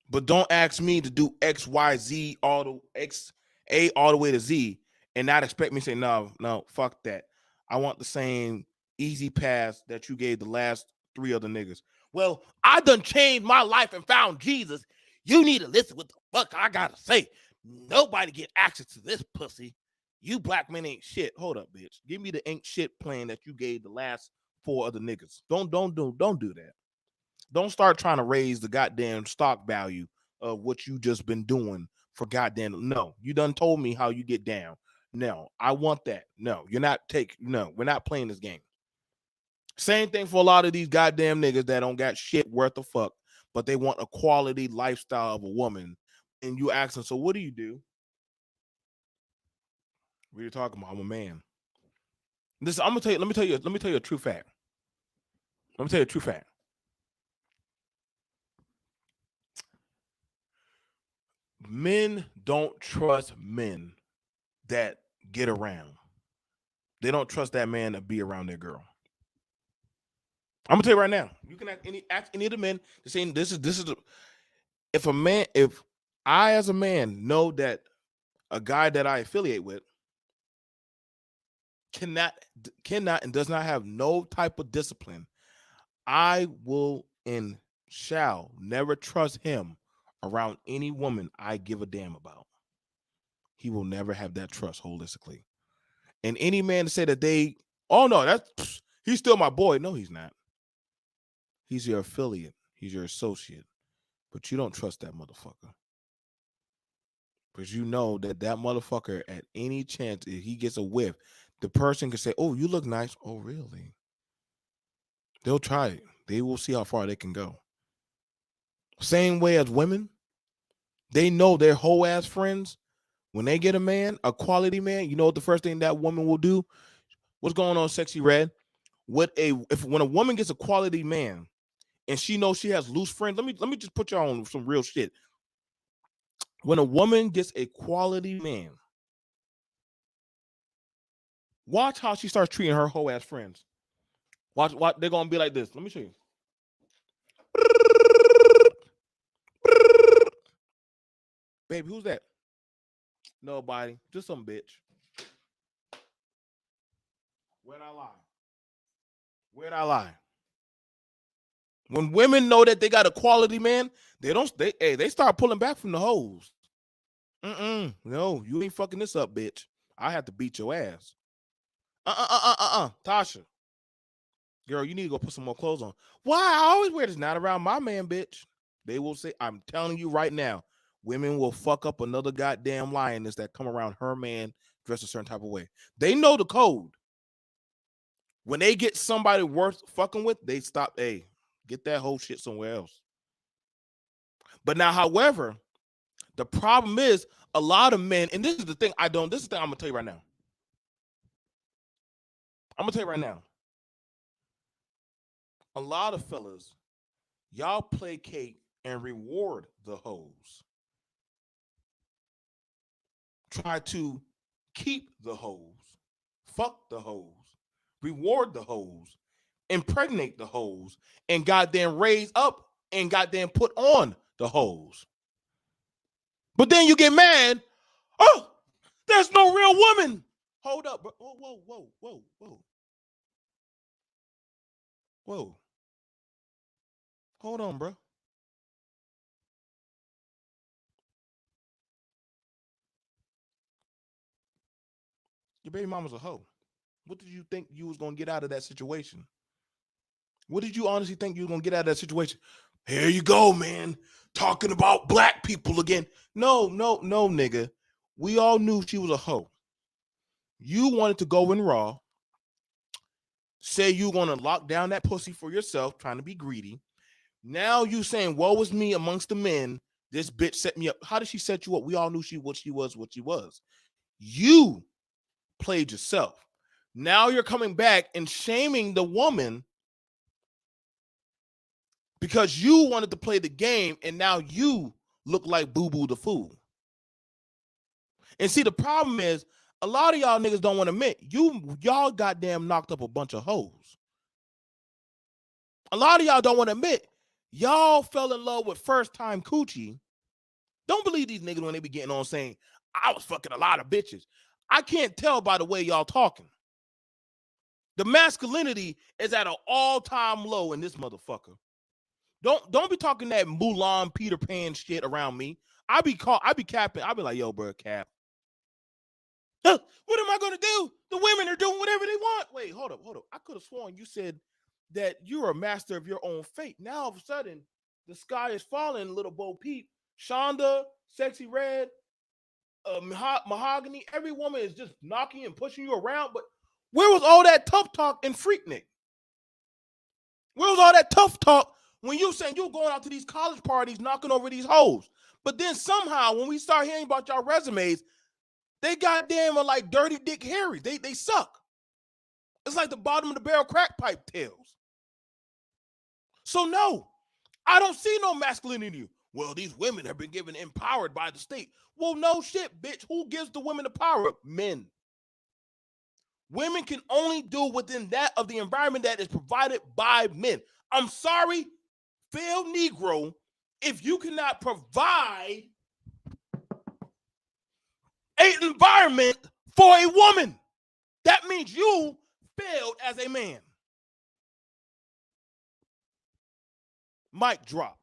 But don't ask me to do X, Y, Z, all the X, A, all the way to Z, and not expect me to say, no, fuck that. I want the same easy pass that you gave the last three other niggas. Well, I done changed my life and found Jesus. You need to listen what the fuck I gotta say. Nobody get access to this pussy. You black men ain't shit. Hold up, bitch. Give me the ain't shit plan that you gave the last four other niggas. Don't do that. Don't start trying to raise the goddamn stock value of what you just been doing for goddamn. No, you done told me how you get down. No, I want that. No, we're not playing this game. Same thing for a lot of these goddamn niggas that don't got shit worth a fuck, but they want a quality lifestyle of a woman. And you ask them, so what do you do? What are you talking about? I'm a man. Listen, let me tell you a true fact. Let me tell you a true fact. Men don't trust men that get around. They don't trust that man to be around their girl. I'm gonna tell you right now. You can ask any of the men to say if a man, if I as a man know that a guy that I affiliate with cannot and does not have no type of discipline, I will and shall never trust him around any woman I give a damn about. He will never have that trust holistically. And any man to say that oh no, he's still my boy. No, he's not. He's your affiliate. He's your associate. But you don't trust that motherfucker. Because you know that motherfucker, at any chance, if he gets a whiff, the person can say, oh, you look nice. Oh, really? They'll try it. They will see how far they can go. Same way as women, they know their whole ass friends. When they get a man, a quality man, you know what the first thing that woman will do? What's going on, Sexy Red? When a woman gets a quality man and she knows she has loose friends, let me just put y'all on some real shit. When a woman gets a quality man, watch how she starts treating her whole ass friends. Watch, they're gonna be like this. Let me show you. Baby, who's that? Nobody. Just some bitch. Where'd I lie? Where'd I lie? When women know that they got a quality man, they start pulling back from the hoes. No, you ain't fucking this up, bitch. I have to beat your ass. Tasha. Girl, you need to go put some more clothes on. Why? I always wear this. Not around my man, bitch. They will say, I'm telling you right now, women will fuck up another goddamn lioness that come around her man dressed a certain type of way. They know the code. When they get somebody worth fucking with, they stop. Hey, get that whole shit somewhere else. But now, however, the problem is a lot of men, and this is the thing this is the thing I'm gonna tell you right now. I'm gonna tell you right now. A lot of fellas, y'all placate and reward the hoes. Try to keep the hoes, fuck the hoes, reward the hoes, impregnate the hoes, and goddamn raise up and goddamn put on the hoes. But then you get mad. Oh, there's no real woman. Hold up, bro. Whoa. Hold on, bro. Your baby mama's a hoe. What did you think you was gonna get out of that situation? What did you honestly think you was gonna get out of that situation? Here you go, man. Talking about black people again. No, nigga. We all knew she was a hoe. You wanted to go in raw, say you were gonna lock down that pussy for yourself, trying to be greedy. Now you saying, woe was me amongst the men. This bitch set me up. How did she set you up? We all knew what she was. You played yourself. Now you're coming back and shaming the woman because you wanted to play the game, and now you look like Boo Boo the fool. And see, the problem is a lot of y'all niggas don't want to admit y'all goddamn knocked up a bunch of hoes. A lot of y'all don't want to admit y'all fell in love with first time coochie. Don't believe these niggas when they be getting on saying I was fucking a lot of bitches. I can't tell by the way y'all talking. The masculinity is at an all-time low in this motherfucker. Don't be talking that Mulan Peter Pan shit around me. I be capping. I be like, yo, bro, cap. What am I gonna do? The women are doing whatever they want. Wait, hold up. I could have sworn you said that you're a master of your own fate. Now all of a sudden, the sky is falling, little Bo Peep, Shonda, Sexy Red, Mahogany. Every woman is just knocking and pushing you around. But where was all that tough talk and Freaknik? Where was all that tough talk when you saying you were going out to these college parties knocking over these hoes? But then somehow when we start hearing about y'all resumes, they goddamn are like Dirty Dick Harry. They suck. It's like the bottom of the barrel crack pipe tails. So no, I don't see no masculinity in you. Well, these women have been given empowered by the state. Well, no shit, bitch. Who gives the women the power? Men. Women can only do within that of the environment that is provided by men. I'm sorry, failed Negro, if you cannot provide an environment for a woman, that means you failed as a man. Mic drop.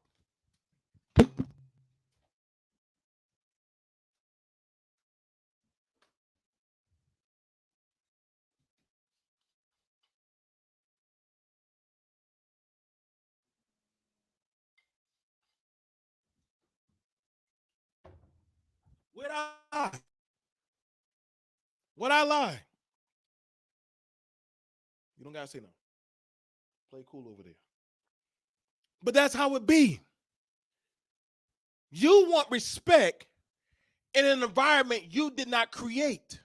Where'd I lie? What'd I lie? You don't gotta say no. Play cool over there. But that's how it be. You want respect in an environment you did not create.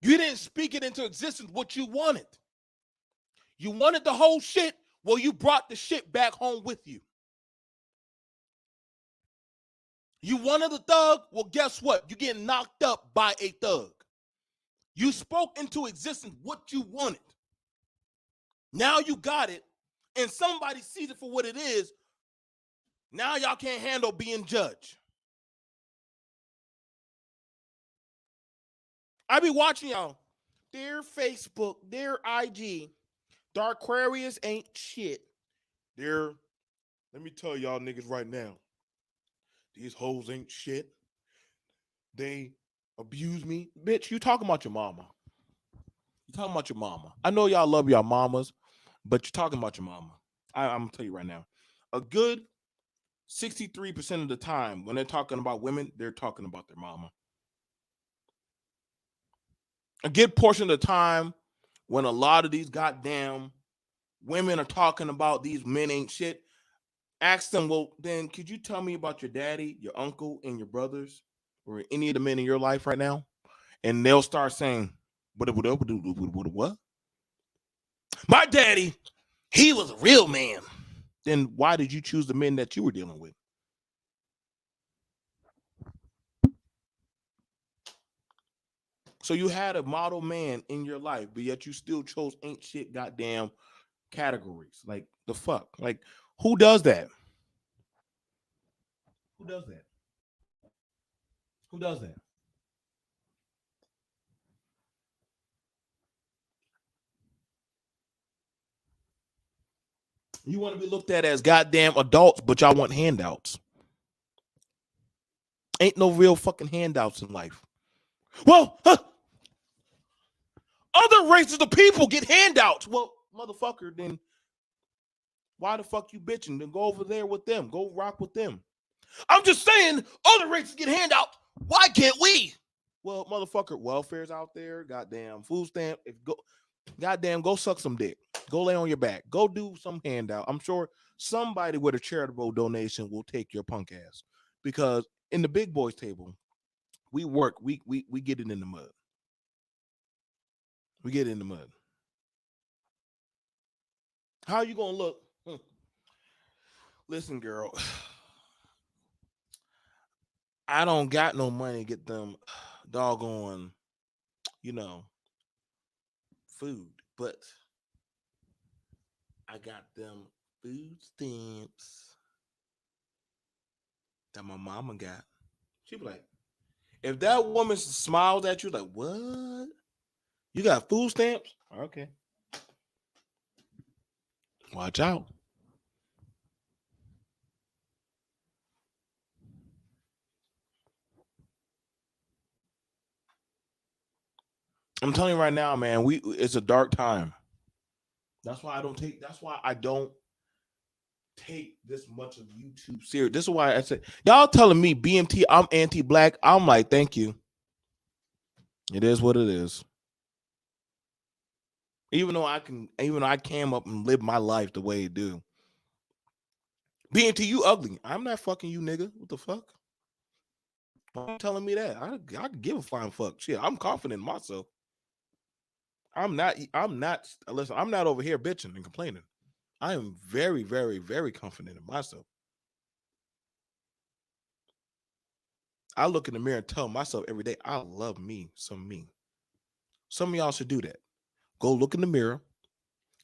You didn't speak it into existence what you wanted. You wanted the whole shit, well, you brought the shit back home with you. You wanted a thug, well, guess what? You're getting knocked up by a thug. You spoke into existence what you wanted. Now you got it, and somebody sees it for what it is. Now y'all can't handle being judged. I be watching y'all. Their Facebook, their IG, Darkquarius ain't shit. Let me tell y'all niggas right now. These hoes ain't shit. They abuse me. Bitch, you talking about your mama. You talking about your mama. I know y'all love y'all mamas, but you're talking about your mama. I'm going to tell you right now. A good 63% of the time when they're talking about women, they're talking about their mama. A good portion of the time when a lot of these goddamn women are talking about these men ain't shit, ask them, well, then could you tell me about your daddy, your uncle, and your brothers, or any of the men in your life right now? And they'll start saying, what? My daddy, he was a real man. Then why did you choose the men that you were dealing with? So you had a model man in your life, but yet you still chose ain't shit goddamn categories. Like, the fuck? Like, who does that? Who does that? Who does that? You want to be looked at as goddamn adults, but y'all want handouts. Ain't no real fucking handouts in life. Well, other races of people get handouts. Well, motherfucker, then why the fuck you bitching? Then go over there with them. Go rock with them. I'm just saying, other races get handouts. Why can't we? Well, motherfucker, welfare's out there. Goddamn food stamp. Go suck some dick. Go lay on your back. Go do some handout. I'm sure somebody with a charitable donation will take your punk ass. Because in the big boys table, we work. We get it in the mud. We get it in the mud. How you gonna look? Listen, girl. I don't got no money to get them doggone, food, but I got them food stamps that my mama got. She be like, if that woman smiles at you, like, what? You got food stamps? Okay. Watch out. I'm telling you right now, man, it's a dark time. That's why I don't take this much of YouTube serious. This is why I said, y'all telling me BMT, I'm anti-black. I'm like, thank you. It is what it is. Even though I came up and live my life the way it do. BMT, you ugly. I'm not fucking you, nigga. What the fuck? Why you telling me that? I can give a flying fuck. Shit, I'm confident in myself. Listen, I'm not over here bitching and complaining. I am very, very, very confident in myself. I look in the mirror and tell myself every day, I love me some me. Some of y'all should do that. Go look in the mirror,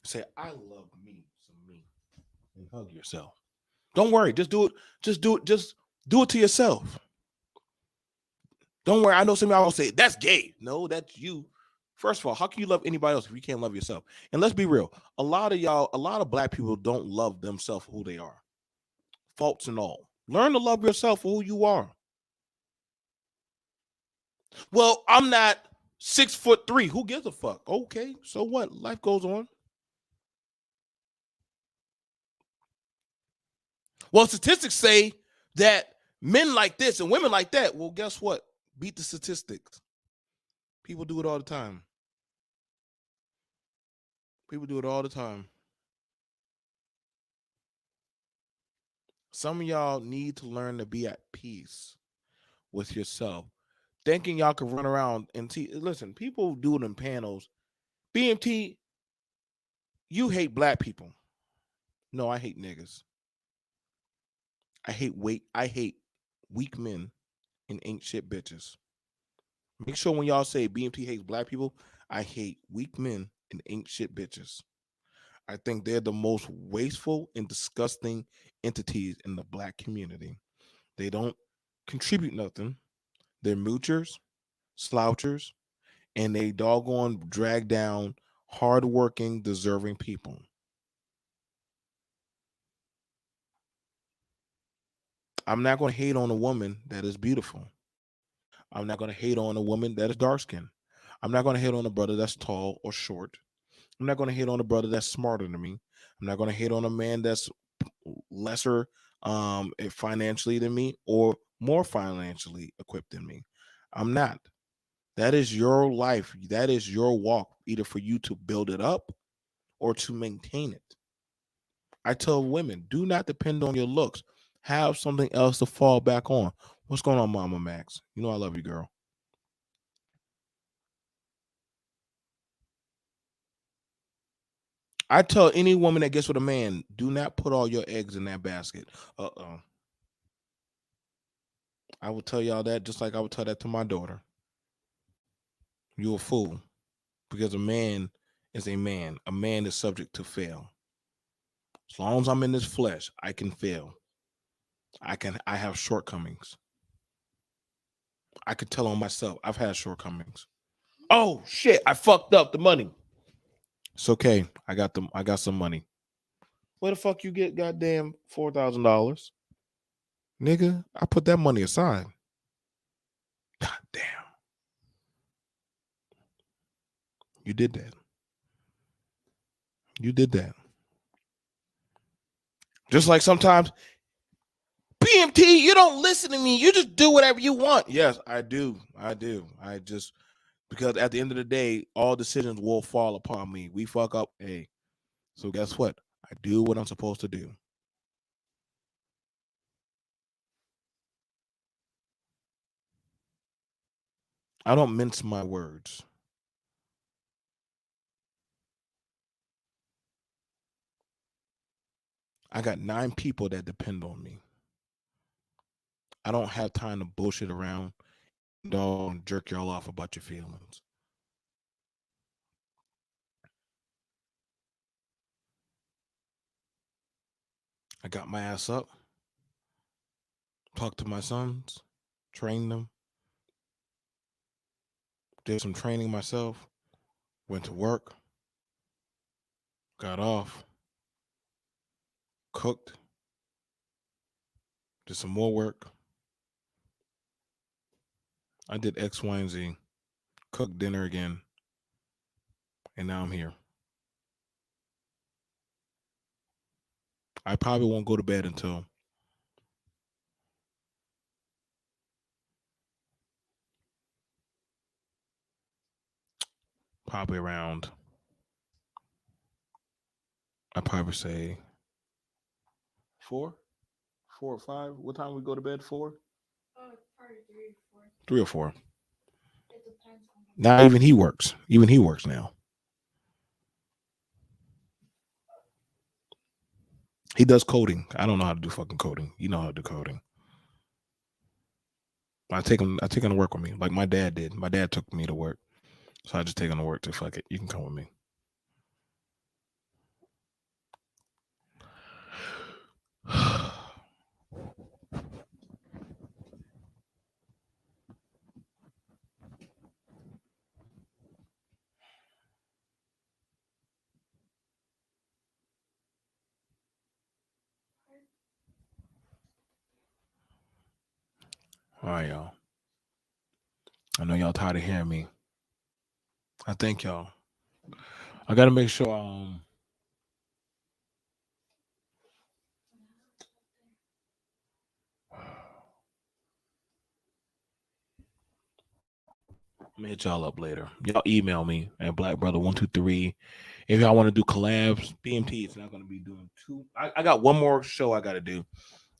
say, I love me some me, and hug yourself. Don't worry, just do it. Just do it. Just do it to yourself. Don't worry. I know some of y'all will say that's gay. No, that's you. First of all, how can you love anybody else if you can't love yourself? And let's be real. A lot of black people don't love themselves for who they are. Faults and all. Learn to love yourself for who you are. Well, I'm not 6'3". Who gives a fuck? Okay, so what? Life goes on. Well, statistics say that men like this and women like that. Well, guess what? Beat the statistics. People do it all the time. People do it all the time. Some of y'all need to learn to be at peace with yourself. Thinking y'all can run around and see. Listen, people do it in panels. BMT, you hate black people. No, I hate niggas. I hate weak men and ain't shit bitches. Make sure when y'all say BMT hates black people, I hate weak men and ain't shit bitches. I think they're the most wasteful and disgusting entities in the black community. They don't contribute nothing. They're moochers, slouchers, and they doggone drag down hardworking, deserving people. I'm not going to hate on a woman that is beautiful. I'm not going to hate on a woman that is dark skinned. I'm not going to hate on a brother that's tall or short. I'm not going to hate on a brother that's smarter than me. I'm not going to hate on a man that's lesser financially than me or more financially equipped than me. I'm not. That is your life. That is your walk, either for you to build it up or to maintain it. I tell women, do not depend on your looks. Have something else to fall back on. What's going on, Mama Max? You know I love you, girl. I tell any woman that gets with a man, do not put all your eggs in that basket. Uh-oh. I will tell y'all that just like I would tell that to my daughter. You're a fool. Because a man is a man. A man is subject to fail. As long as I'm in this flesh, I can fail. I have shortcomings. I could tell on myself. I've had shortcomings. Oh shit, I fucked up the money. It's okay. I got some money. Where the fuck you get goddamn $4,000? Nigga, I put that money aside. God damn. You did that. You did that. Just like sometimes, BMT, you don't listen to me. You just do whatever you want. Yes, I do. I just, because at the end of the day, all decisions will fall upon me. We fuck up. Hey, so guess what? I do what I'm supposed to do. I don't mince my words. I got 9 people that depend on me. I don't have time to bullshit around. Don't jerk y'all off about your feelings. I got my ass up, talked to my sons, trained them, did some training myself, went to work, got off, cooked, did some more work. I did X, Y, and Z, cooked dinner again, and now I'm here. I probably won't go to bed until probably around, I probably say 4, 4 or 5. What time we go to bed? 4? Probably 3 or 4. 3 or 4. It depends on. Now even he works. Even he works now. He does coding. I don't know how to do fucking coding. You know how to do coding. I take him to work with me, like my dad did. My dad took me to work, so I just take him to work. To fuck it, you can come with me. All right, y'all. I know y'all tired of hearing me. I thank y'all. I gotta make sure I'm gonna hit y'all up later. Y'all email me at blackbrother123 if y'all want to do collabs. BMT is not gonna be doing two. I got one more show I gotta do.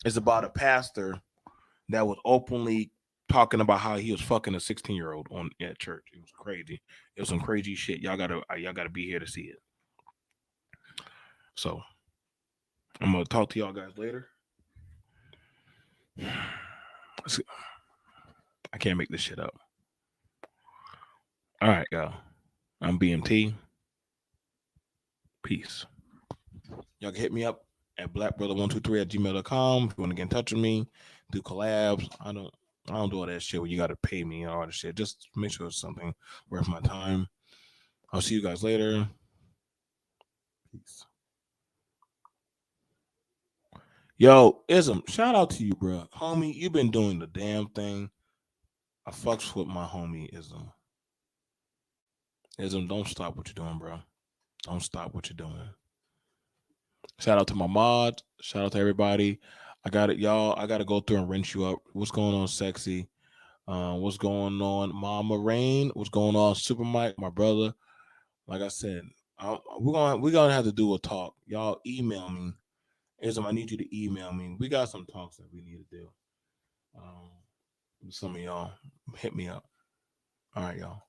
It's about a pastor that was openly talking about how he was fucking a 16-year-old on at church. It was crazy. It was some crazy shit. Y'all gotta be here to see it. So I'm gonna talk to y'all guys later. I can't make this shit up. All right, y'all. I'm BMT. Peace. Y'all can hit me up at blackbrother123@gmail.com if you want to get in touch with me, do collabs. I don't do all that shit where you gotta pay me and all that shit. Just make sure it's something worth my time. I'll see you guys later. Peace. Yo, Ism, shout out to you, bro. Homie, you been doing the damn thing. I fucks with my homie Ism. Ism, don't stop what you're doing, bro. Don't stop what you're doing. Shout out to my mod. Shout out to everybody. I got it, y'all. I got to go through and rinse you up. What's going on, Sexy? What's going on, Mama Rain? What's going on, Super Mike, my brother? Like I said, we're gonna have to do a talk. Y'all email me. Ism, I need you to email me. We got some talks that we need to do. Some of y'all hit me up. All right, y'all.